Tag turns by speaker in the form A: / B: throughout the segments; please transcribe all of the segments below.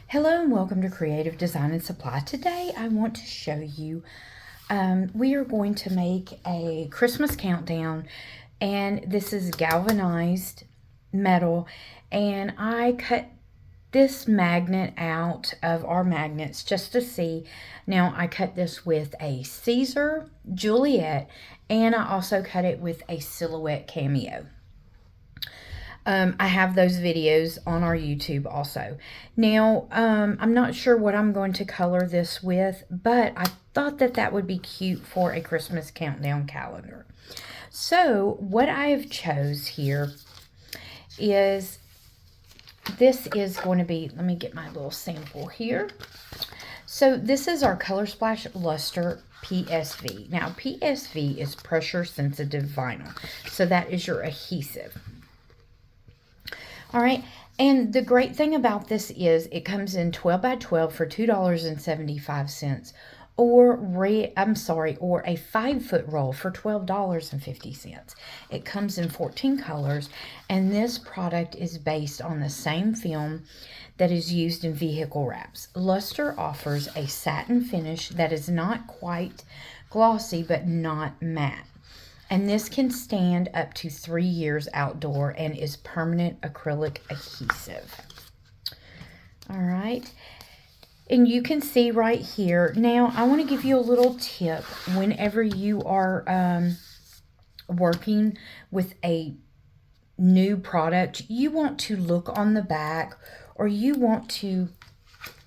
A: Hello and welcome to Creative Design and Supply. Today I want to show you, we are going to make a Christmas countdown, and this is galvanized metal, and I cut this magnet out of our magnets just to see. Now I cut this with a Caesar Juliet, and I also cut it with a Silhouette Cameo. I have those videos on our YouTube also. Now, I'm not sure what I'm going to color this with, but I thought that that would be cute for a Christmas countdown calendar. So, what I have chose here is, this is going to be, let me get my little sample here. So, this is our ColorSplash Luster PSV. Now, PSV is pressure sensitive vinyl. So, that is your adhesive. All right, and the great thing about this is it comes in 12 by 12 for $2.75, or a 5-foot roll for $12.50. It comes in 14 colors, and this product is based on the same film that is used in vehicle wraps. Luster offers a satin finish that is not quite glossy but not matte. And this can stand up to 3 years outdoor and is permanent acrylic adhesive. All right. And you can see right here. Now, I want to give you a little tip whenever you are working with a new product. You want to look on the back, or you want to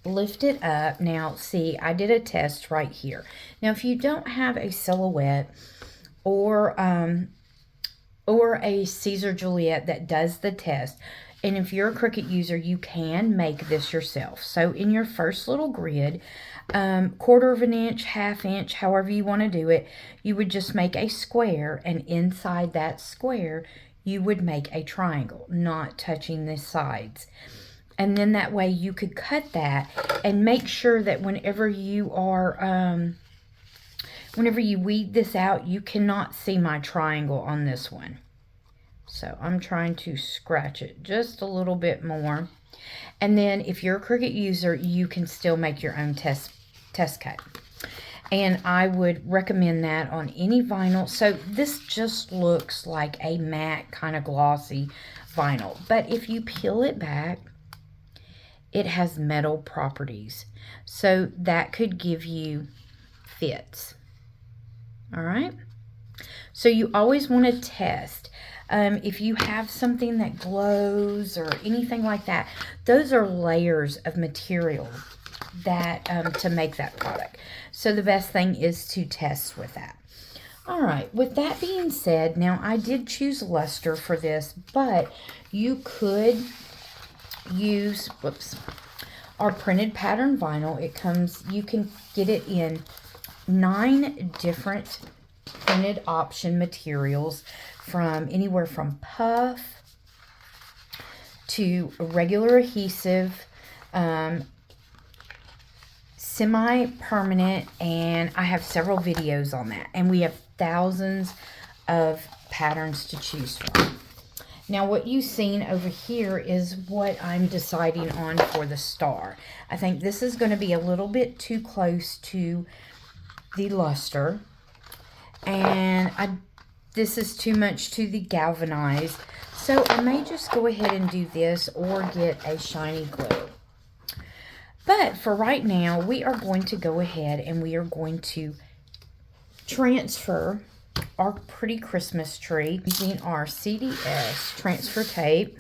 A: lift it up. Now, see, I did a test right here. Now, if you don't have a Silhouette or a Caesar Juliet that does the test, and if you're a Cricut user, you can make this yourself. So in your first little grid, 1/4 of an inch, 1/2 inch, however you want to do it, you would just make a square, and inside that square you would make a triangle, not touching the sides. And then that way you could cut that, and make sure that whenever you are whenever you weed this out, you cannot see my triangle on this one. So I'm trying to scratch it just a little bit more. And then if you're a Cricut user, you can still make your own test cut. And I would recommend that on any vinyl. So this just looks like a matte kind of glossy vinyl. But if you peel it back, it has metal properties. So that could give you fits. All right, so you always want to test. If you have something that glows or anything like that, those are layers of material that to make that product. So the best thing is to test with that. All right, with that being said, now I did choose Luster for this, but you could use, our printed pattern vinyl. It comes, you can get it in 9 different printed option materials, from anywhere from puff to regular adhesive, semi-permanent, and I have several videos on that, and we have thousands of patterns to choose from. Now, what you've seen over here is what I'm deciding on for the star. I think this is going to be a little bit too close to the luster, and this is too much to the galvanized, so I may just go ahead and do this or get a shiny glue. But for right now, we are going to go ahead and we are going to transfer our pretty Christmas tree using our CDS transfer tape.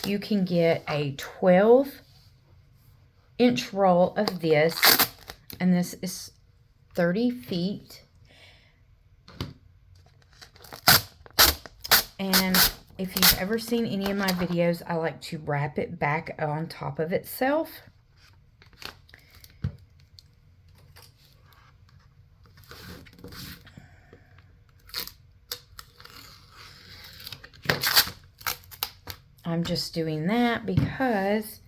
A: You can get a 12-inch roll of this, and this is 30 feet. And if you've ever seen any of my videos, I like to wrap it back on top of itself. I'm just doing that because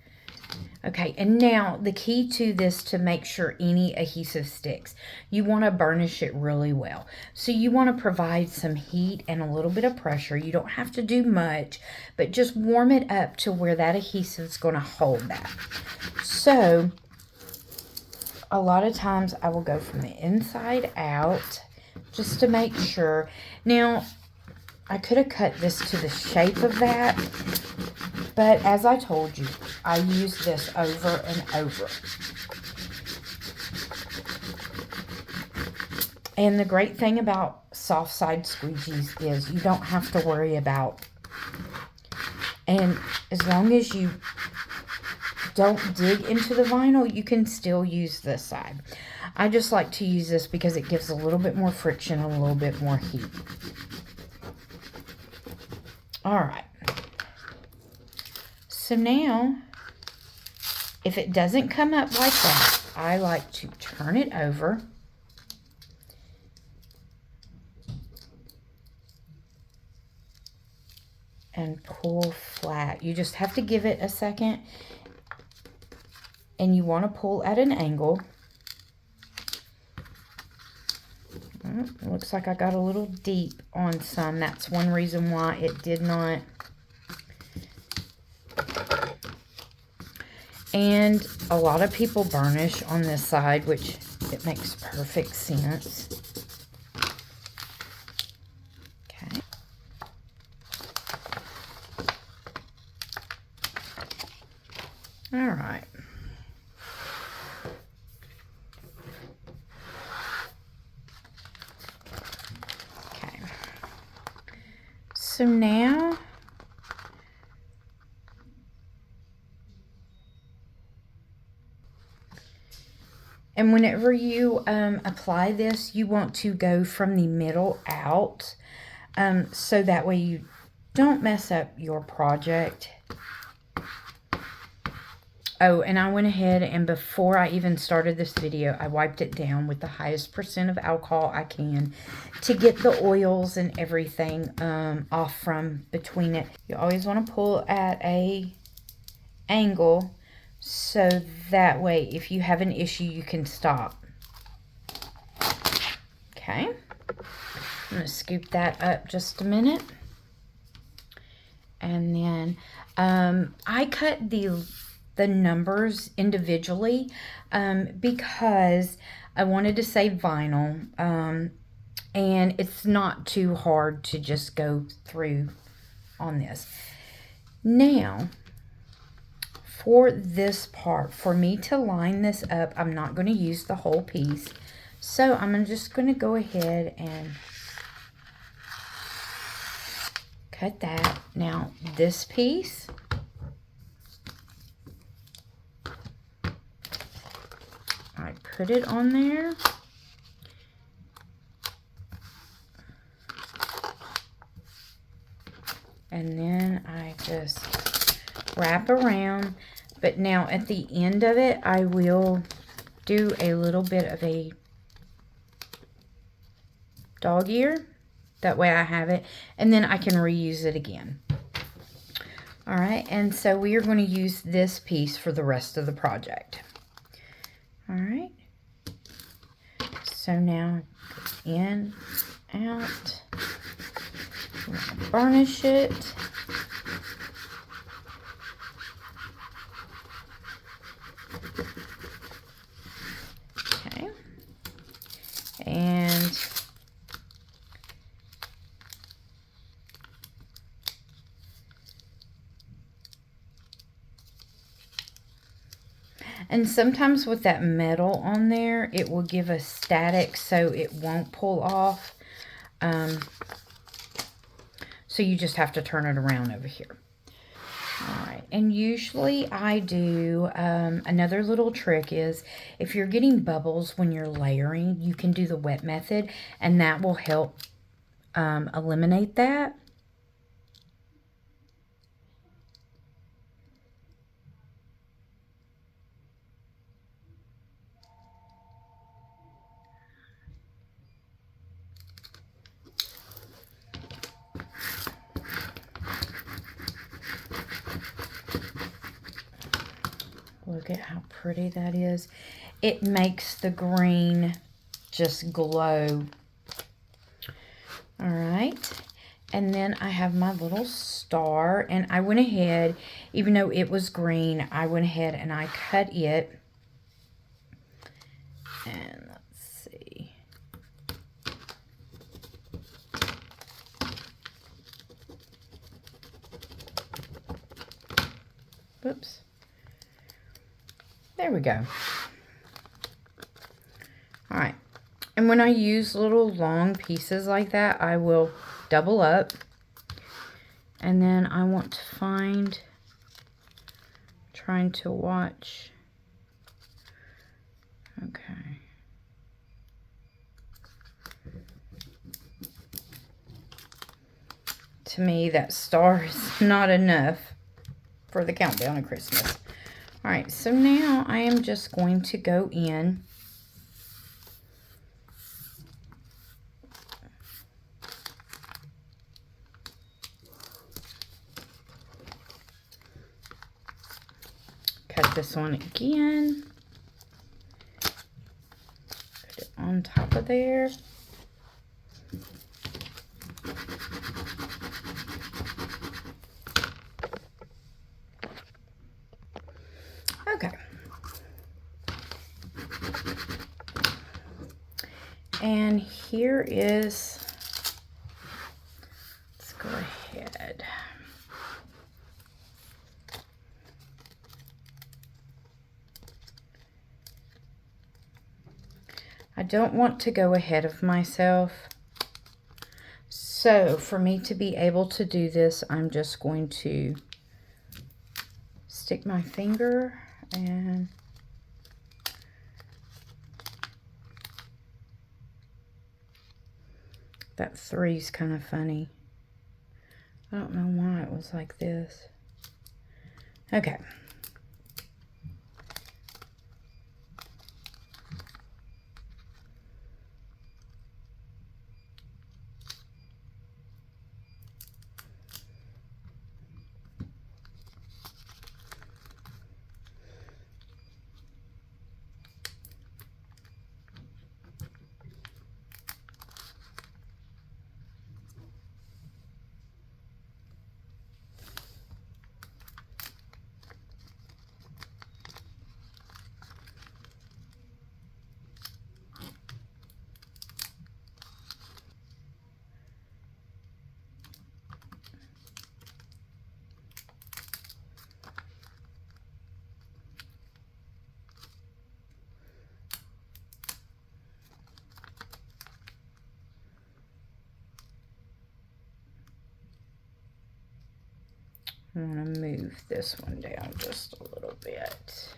A: Okay, and now the key to this to make sure any adhesive sticks, you want to burnish it really well. So you want to provide some heat and a little bit of pressure. You don't have to do much, but just warm it up to where that adhesive is going to hold that. So a lot of times I will go from the inside out just to make sure. Now, I could have cut this to the shape of that, but as I told you, I use this over and over. And the great thing about soft side squeegees is you don't have to worry about, and as long as you don't dig into the vinyl, you can still use this side. I just like to use this because it gives a little bit more friction and a little bit more heat. All right. So now, if it doesn't come up like that, I like to turn it over. And pull flat. You just have to give it a second. And you want to pull at an angle. It looks like I got a little deep on some. That's one reason why it did not. And a lot of people burnish on this side, which it makes perfect sense. Okay. All right. Okay. So now and whenever you apply this, you want to go from the middle out, so that way you don't mess up your project. Oh, and I went ahead and before I even started this video, I wiped it down with the highest % of alcohol I can to get the oils and everything off from between it. You always want to pull at a angle, so that way, if you have an issue, you can stop. Okay. I'm going to scoop that up just a minute. And then I cut the numbers individually because I wanted to save vinyl. And it's not too hard to just go through on this. Now, for this part, for me to line this up, I'm not going to use the whole piece. So I'm just going to go ahead and cut that. Now, this piece, I put it on there. And then I just wrap around. But now at the end of it, I will do a little bit of a dog ear. That way I have it. And then I can reuse it again. All right. And so we are going to use this piece for the rest of the project. All right. So now in, out. Burnish it. Okay. And sometimes with that metal on there, it will give a static so it won't pull off. So you just have to turn it around over here. All right, and usually I do, another little trick is if you're getting bubbles when you're layering, you can do the wet method, and that will help eliminate that. Look at how pretty that is. It makes the green just glow. All right. And then I have my little star, and I went ahead, even though it was green, I went ahead and I cut it. And let's see. Whoops. There we go. All right. And when I use little long pieces like that, I will double up. And then I want to find, trying to watch. Okay. To me, that star is not enough for the countdown of Christmas. All right, so now I am just going to go in cut this one again, put it on top of there. Okay. And here is, let's go ahead. I don't want to go ahead of myself. So for me to be able to do this, I'm just going to stick my finger and that 3's kind of funny. I don't know why it was like this. Okay. I want to move this one down just a little bit.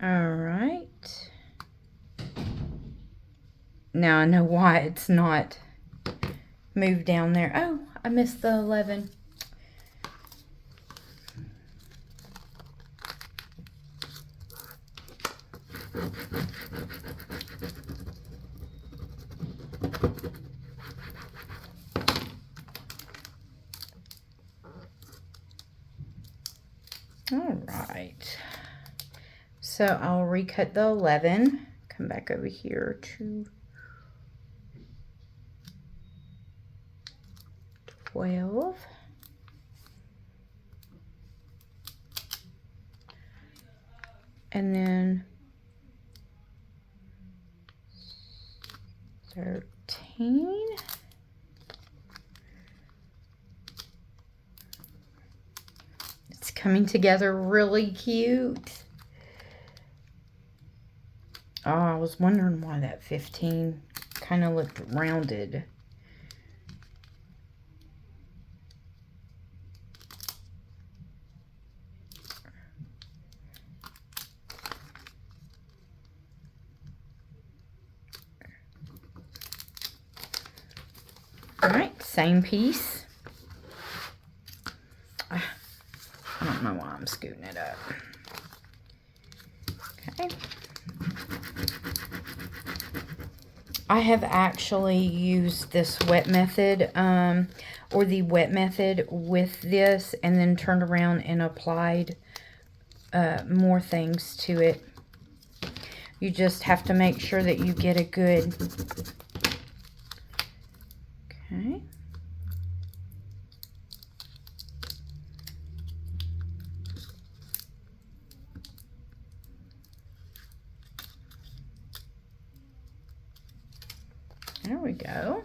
A: All right. Now I know why it's not moved down there. Oh, I missed the 11. All right, so I'll recut the 11, come back over here to 12, and then 13. It's coming together really cute. Oh, I was wondering why that 15 kind of looked rounded. All right, same piece. I don't know why I'm scooting it up. Okay. I have actually used this wet method, or the wet method with this, and then turned around and applied more things to it. You just have to make sure that you get a good, okay. There we go.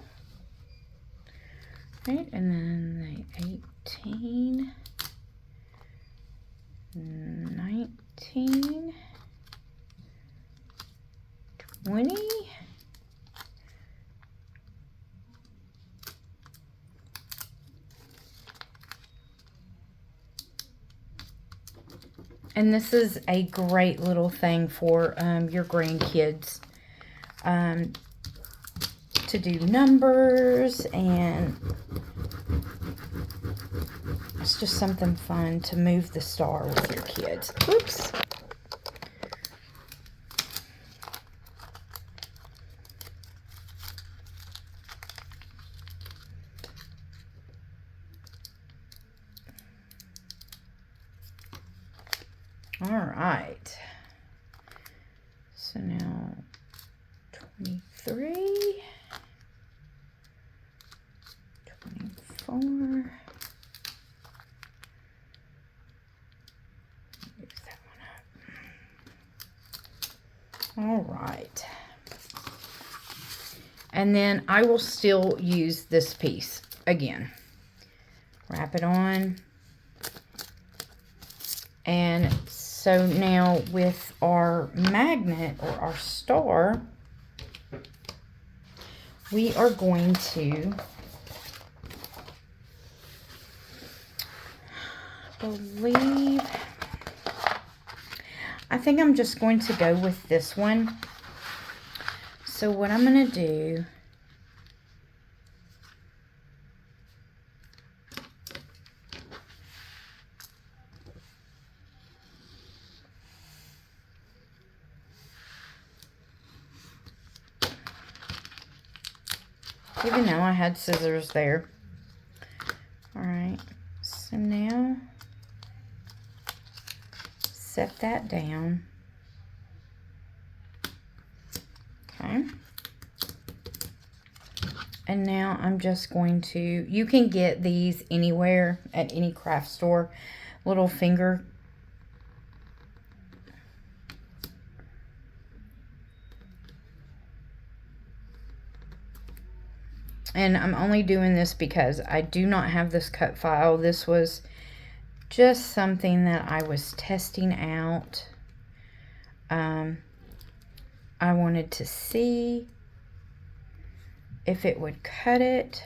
A: Right, and then the 18, 19, 20, and this is a great little thing for your grandkids to do numbers, and it's just something fun to move the star with your kids. Oops. All right. So now 23, 24. Move that one up. All right. And then I will still use this piece again. Wrap it on. And so now with our magnet or our star, we are going to I think I'm just going to go with this one. So what I'm going to do, even though I had scissors there. All right, so now set that down. Okay. And now I'm just going to, you can get these anywhere at any craft store, little finger. And I'm only doing this because I do not have this cut file. This was just something that I was testing out. I wanted to see if it would cut it.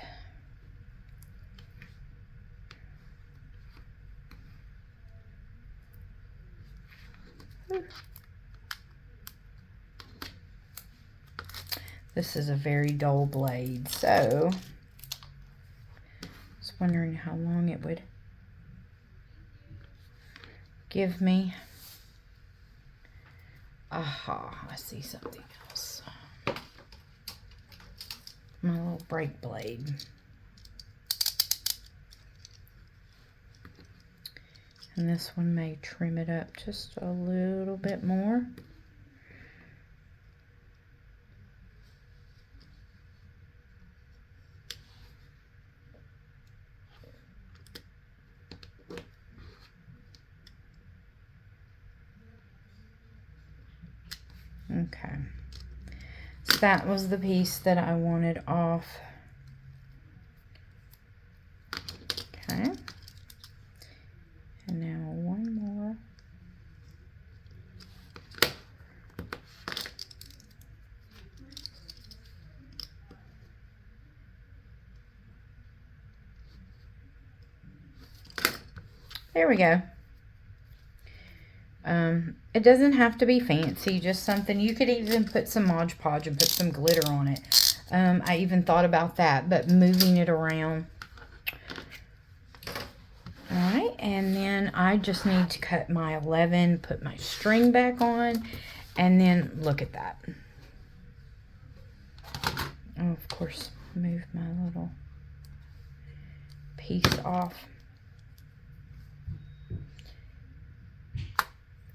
A: This is a very dull blade, so I was wondering how long it would give me. Aha, I see something else. My little brake blade. And this one may trim it up just a little bit more. Okay, so that was the piece that I wanted off. Okay, and now one more. There we go. It doesn't have to be fancy, just something. You could even put some Mod Podge and put some glitter on it. I even thought about that, but moving it around. Alright, and then I just need to cut my 11, put my string back on, and then look at that. Oh, of course, move my little piece off.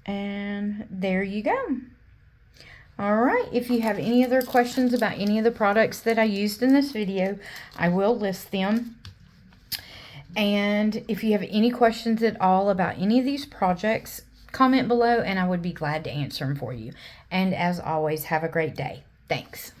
A: And there you go. All right, if you have any other questions about any of the products that I used in this video, I will list them. And if you have any questions at all about any of these projects, comment below and I would be glad to answer them for you. And as always, have a great day. Thanks.